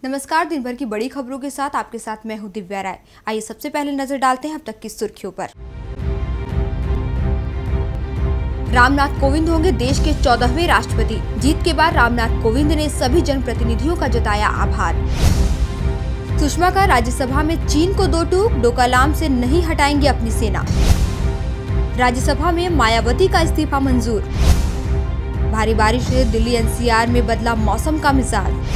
नमस्कार। दिन भर की बड़ी खबरों के साथ आपके साथ मैं हूं दिव्या राय। आइए सबसे पहले नजर डालते हैं अब तक की सुर्खियों पर। रामनाथ कोविंद होंगे देश के 14वें राष्ट्रपति। जीत के बाद रामनाथ कोविंद ने सभी जनप्रतिनिधियों का जताया आभार। सुषमा का राज्यसभा में चीन को दो टूक, डोकलाम से नहीं हटाएंगे अपनी सेना। राज्यसभा में मायावती का इस्तीफा मंजूर। भारी बारिश से दिल्ली एनसीआर में बदला मौसम का मिजाज।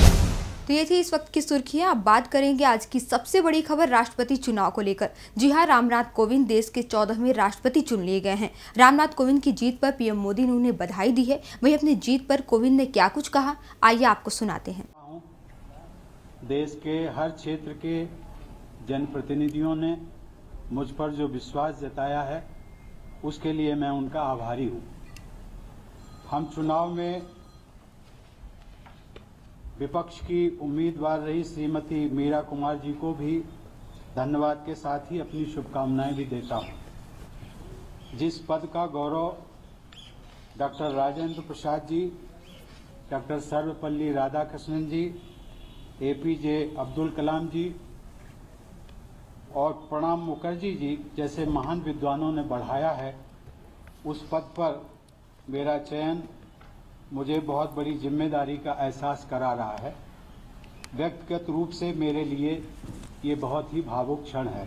तो ये थी इस वक्त की सुर्खियां। अब बात करेंगे आज की सबसे बड़ी खबर राष्ट्रपति चुनाव को लेकर। जी हां, रामनाथ कोविंद देश के 14वें राष्ट्रपति चुन लिए गए हैं। रामनाथ कोविंद की जीत पर पीएम मोदी ने उन्हें बधाई दी है। वहीं अपनी जीत पर कोविंद ने क्या कुछ कहा, आइए आपको सुनाते हैं। देश के हर क्षेत्र के जनप्रतिनिधियों ने मुझ पर जो विश्वास जताया है उसके लिए मैं उनका आभारी हूं। हम चुनाव में विपक्ष की उम्मीदवार रही श्रीमती मीरा कुमार जी को भी धन्यवाद के साथ ही अपनी शुभकामनाएं भी देता हूं। जिस पद का गौरव डॉक्टर राजेंद्र प्रसाद जी, डॉक्टर सर्वपल्ली राधाकृष्णन जी, एपीजे अब्दुल कलाम जी और प्रणब मुखर्जी जी जैसे महान विद्वानों ने बढ़ाया है, उस पद पर मेरा चयन मुझे बहुत बड़ी जिम्मेदारी का एहसास करा रहा है। व्यक्तिगत रूप से मेरे लिए ये बहुत ही भावुक क्षण है।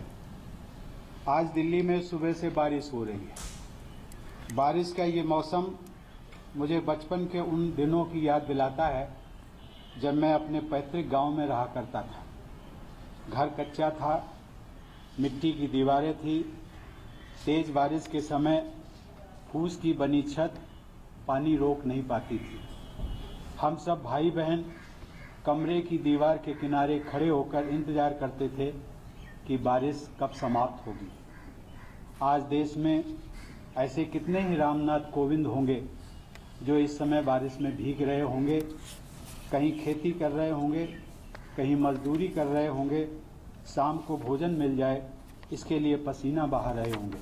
आज दिल्ली में सुबह से बारिश हो रही है। बारिश का ये मौसम मुझे बचपन के उन दिनों की याद दिलाता है जब मैं अपने पैतृक गांव में रहा करता था। घर कच्चा था, मिट्टी की दीवारें थी। तेज बारिश के समय फूस की बनी छत पानी रोक नहीं पाती थी। हम सब भाई बहन कमरे की दीवार के किनारे खड़े होकर इंतजार करते थे कि बारिश कब समाप्त होगी। आज देश में ऐसे कितने ही रामनाथ कोविंद होंगे जो इस समय बारिश में भीग रहे होंगे, कहीं खेती कर रहे होंगे, कहीं मजदूरी कर रहे होंगे, शाम को भोजन मिल जाए इसके लिए पसीना बहा रहे होंगे।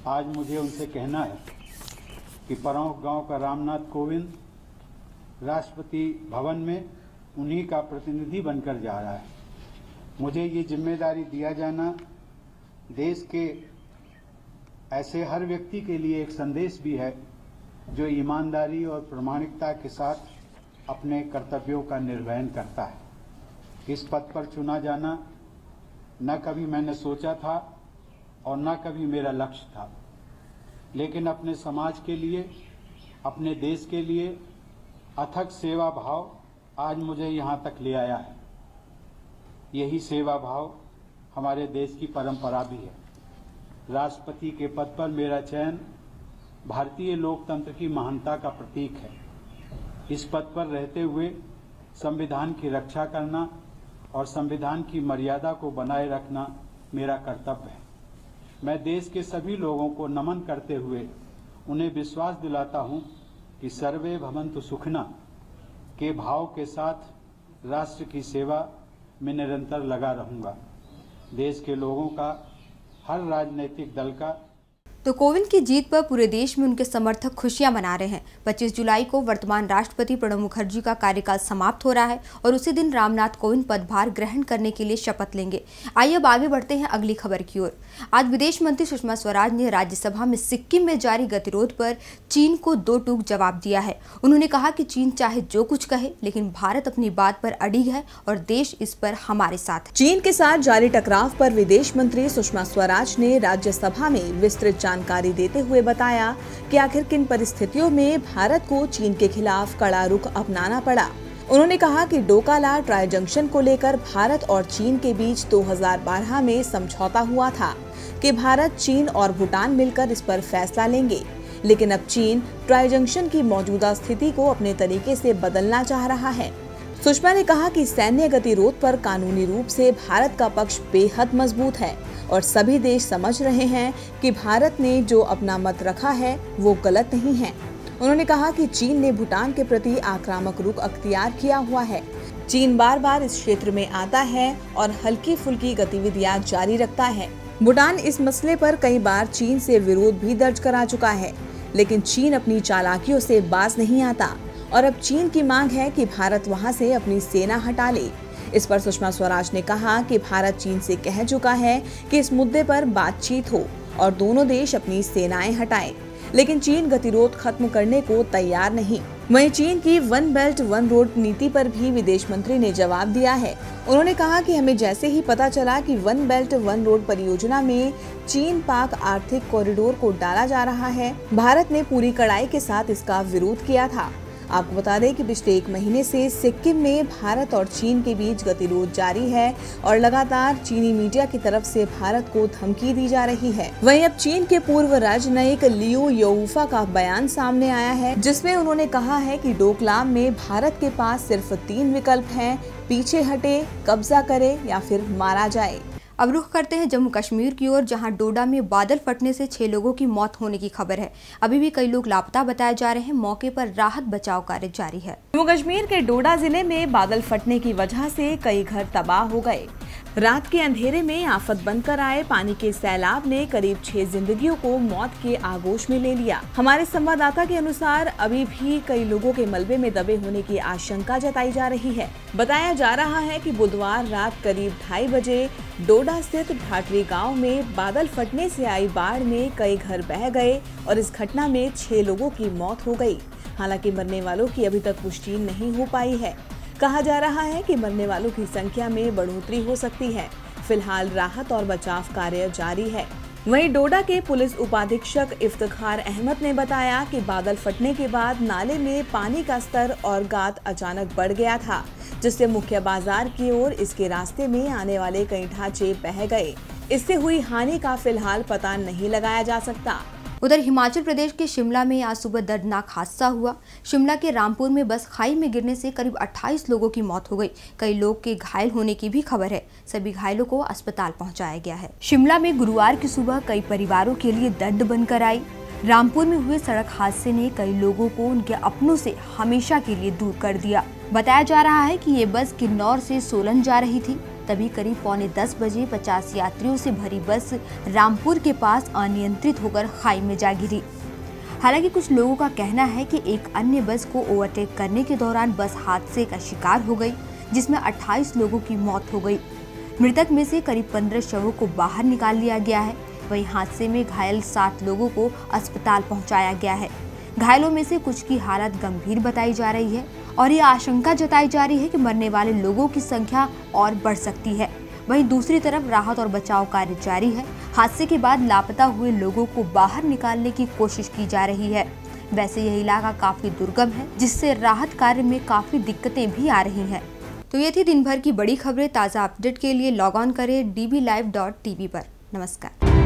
आज मुझे उनसे कहना है कि परौंख गांव का रामनाथ कोविंद राष्ट्रपति भवन में उन्हीं का प्रतिनिधि बनकर जा रहा है। मुझे ये जिम्मेदारी दिया जाना देश के ऐसे हर व्यक्ति के लिए एक संदेश भी है जो ईमानदारी और प्रामाणिकता के साथ अपने कर्तव्यों का निर्वहन करता है। इस पद पर चुना जाना न कभी मैंने सोचा था और न कभी मेरा लक्ष्य था, लेकिन अपने समाज के लिए, अपने देश के लिए अथक सेवा भाव आज मुझे यहाँ तक ले आया है। यही सेवा भाव हमारे देश की परंपरा भी है। राष्ट्रपति के पद पर मेरा चयन भारतीय लोकतंत्र की महानता का प्रतीक है। इस पद पर रहते हुए संविधान की रक्षा करना और संविधान की मर्यादा को बनाए रखना मेरा कर्तव्य है। मैं देश के सभी लोगों को नमन करते हुए उन्हें विश्वास दिलाता हूं कि सर्वे भवन्तु सुखिनः के भाव के साथ राष्ट्र की सेवा में निरंतर लगा रहूंगा। देश के लोगों का, हर राजनीतिक दल का। तो कोविंद की जीत पर पूरे देश में उनके समर्थक खुशियां मना रहे हैं। 25 जुलाई को वर्तमान राष्ट्रपति प्रणब मुखर्जी का कार्यकाल समाप्त हो रहा है और उसी दिन रामनाथ कोविंद पदभार ग्रहण करने के लिए शपथ लेंगे। आइए अब आगे बढ़ते हैं अगली खबर की ओर। आज विदेश मंत्री सुषमा स्वराज ने राज्यसभा में सिक्किम में जारी गतिरोध पर चीन को दो टूक जवाब दिया है। उन्होंने कहा कि चीन चाहे जो कुछ कहे, लेकिन भारत अपनी बात पर अड़िग है और देश इस पर हमारे साथ है। चीन के साथ जारी टकराव पर विदेश मंत्री सुषमा स्वराज ने राज्यसभा में विस्तृत जानकारी देते हुए बताया कि आखिर किन परिस्थितियों में भारत को चीन के खिलाफ कड़ा रुख अपनाना पड़ा। उन्होंने कहा कि डोकाला ट्राई जंक्शन को लेकर भारत और चीन के बीच 2012 में समझौता हुआ था कि भारत, चीन और भूटान मिलकर इस पर फैसला लेंगे, लेकिन अब चीन ट्राई जंक्शन की मौजूदा स्थिति को अपने तरीके से बदलना चाह रहा है। सुषमा ने कहा कि सैन्य गतिरोध पर कानूनी रूप से भारत का पक्ष बेहद मजबूत है और सभी देश समझ रहे हैं कि भारत ने जो अपना मत रखा है वो गलत नहीं है। उन्होंने कहा कि चीन ने भूटान के प्रति आक्रामक रुख अख्तियार किया हुआ है। चीन बार बार इस क्षेत्र में आता है और हल्की फुल्की गतिविधियां जारी रखता है। भूटान इस मसले पर कई बार चीन से विरोध भी दर्ज करा चुका है, लेकिन चीन अपनी चालाकियों से बाज नहीं आता और अब चीन की मांग है कि भारत वहां से अपनी सेना हटा ले। इस पर सुषमा स्वराज ने कहा कि भारत चीन से कह चुका है कि इस मुद्दे पर बातचीत हो और दोनों देश अपनी सेनाएं हटाएं, लेकिन चीन गतिरोध खत्म करने को तैयार नहीं। वहीं चीन की वन बेल्ट वन रोड नीति पर भी विदेश मंत्री ने जवाब दिया है। उन्होंने कहा कि हमें जैसे ही पता चला कि वन बेल्ट वन रोड परियोजना में चीन पाक आर्थिक कॉरिडोर को डाला जा रहा है, भारत ने पूरी कड़ाई के साथ इसका विरोध किया था। आपको बता दें कि पिछले 1 महीने से सिक्किम में भारत और चीन के बीच गतिरोध जारी है और लगातार चीनी मीडिया की तरफ से भारत को धमकी दी जा रही है। वहीं अब चीन के पूर्व राजनयिक लियू योउफा का बयान सामने आया है, जिसमें उन्होंने कहा है कि डोकलाम में भारत के पास सिर्फ 3 विकल्प हैं, पीछे हटे, कब्जा करे या फिर मारा जाए। अब रुख करते हैं जम्मू कश्मीर की ओर, जहां डोडा में बादल फटने से 6 लोगों की मौत होने की खबर है। अभी भी कई लोग लापता बताए जा रहे हैं। मौके पर राहत बचाव कार्य जारी है। जम्मू कश्मीर के डोडा जिले में बादल फटने की वजह से कई घर तबाह हो गए। रात के अंधेरे में आफत बनकर आए पानी के सैलाब ने करीब 6 जिंदगियों को मौत के आगोश में ले लिया। हमारे संवाददाता के अनुसार अभी भी कई लोगों के मलबे में दबे होने की आशंका जताई जा रही है। बताया जा रहा है कि बुधवार रात करीब 2:30 बजे डोडा स्थित भाटरी गांव में बादल फटने से आई बाढ़ में कई घर बह गए और इस घटना में 6 लोगों की मौत हो गई। हालांकि मरने वालों की अभी तक पुष्टि नहीं हो पाई है। कहा जा रहा है कि मरने वालों की संख्या में बढ़ोतरी हो सकती है। फिलहाल राहत और बचाव कार्य जारी है। वहीं डोडा के पुलिस उपाधीक्षक इफ्तिखार अहमद ने बताया कि बादल फटने के बाद नाले में पानी का स्तर और गाद अचानक बढ़ गया था, जिससे मुख्य बाजार की ओर इसके रास्ते में आने वाले कई ढांचे बह गए। इससे हुई हानि का फिलहाल पता नहीं लगाया जा सकता। उधर हिमाचल प्रदेश के शिमला में आज सुबह दर्दनाक हादसा हुआ। शिमला के रामपुर में बस खाई में गिरने से करीब 28 लोगों की मौत हो गई। कई लोग के घायल होने की भी खबर है। सभी घायलों को अस्पताल पहुंचाया गया है। शिमला में गुरुवार की सुबह कई परिवारों के लिए दर्द बनकर आई। रामपुर में हुए सड़क हादसे ने कई लोगों को उनके अपनों से हमेशा के लिए दूर कर दिया। बताया जा रहा है कि ये बस किन्नौर से सोलन जा रही थी। तभी करीब 9:45 बजे 50 यात्रियों से भरी बस रामपुर के पास अनियंत्रित होकर खाई में जा गिरी। हालांकि कुछ लोगों का कहना है कि एक अन्य बस को ओवरटेक करने के दौरान बस हादसे का शिकार हो गई, जिसमें 28 लोगों की मौत हो गई। मृतक में से करीब 15 शवों को बाहर निकाल लिया गया है। वहीं हादसे में घायल 60 लोगों को अस्पताल पहुंचाया गया है। घायलों में से कुछ की हालत गंभीर बताई जा रही है और ये आशंका जताई जा रही है कि मरने वाले लोगों की संख्या और बढ़ सकती है। वहीं दूसरी तरफ राहत और बचाव कार्य जारी है। हादसे के बाद लापता हुए लोगों को बाहर निकालने की कोशिश की जा रही है। वैसे यह इलाका काफी दुर्गम है, जिससे राहत कार्य में काफी दिक्कतें भी आ रही हैं। तो ये थी दिन भर की बड़ी खबरें। ताज़ा अपडेट के लिए लॉग ऑन करें dblive.tv पर। नमस्कार।